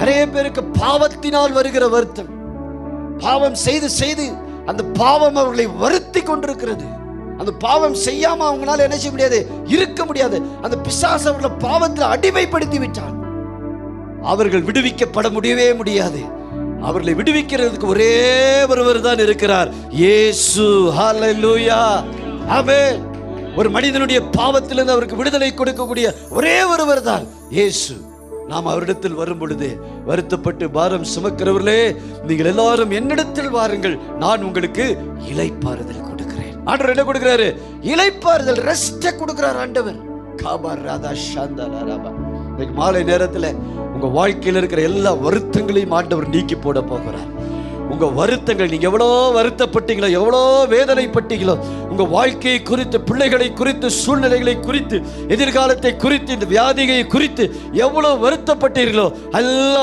நிறைய பேருக்கு பாவத்தினால் வருகிற வருத்தம், பாவம் செய்து செய்து அந்த பாவம் அவர்களை வருத்தி கொண்டிருக்கிறது. அந்த பாவம் செய்யாம அவங்களால என்ன செய்ய முடியாது, இருக்க முடியாது. அந்த பிசாசு அவர்களை பாவத்தில் அடிமைப்படுத்தி விட்டான். அவர்கள் விடுவிக்கப்பட முடியவே முடியாது. அவர்களை விடுவிக்கிறதுக்கு ஒரே ஒருவர் தான் இருக்கிறார், இயேசு. ஹல்லேலூயா, ஆமென். ஒரு மனிதனுடைய பாவத்திலிருந்து அவருக்கு விடுதலை கொடுக்கக்கூடிய ஒரே ஒருவர் தான் இயேசு. நாம் அவரிடத்தில் வரும் பொழுது, வருத்தப்பட்டு பாரம் சுமக்கிறவர்களே, நீங்கள் எல்லாரும் என்னிடத்தில் வாருங்கள், நான் உங்களுக்கு இளைப்பாறுதல் கொடுக்கிறேன். ஆண்டவர் என்ன கொடுக்கிறாரு? இளைப்பாறுதல், ரெஸ்ட் கொடுக்கிறார் ஆண்டவர். காபார் ராதா ஷாந்தா ராபா. இன்னைக்கு மாலை நேரத்தில் உங்க வாழ்க்கையில் இருக்கிற எல்லா வருத்தங்களையும் ஆண்டவர் நீக்கி போட போகிறார். உங்க வருத்தங்கள், நீங்க எவ்வளோ வருத்தப்பட்டீங்களோ, எவ்வளோ வேதனைப்பட்டீங்களோ, உங்க வாழ்க்கையை குறித்து, பிள்ளைகளை குறித்து, சூழ்நிலைகளை குறித்து, எதிர்காலத்தை குறித்து, இந்த வியாதியை குறித்து எவ்வளவு வருத்தப்பட்டீர்களோ எல்லாம்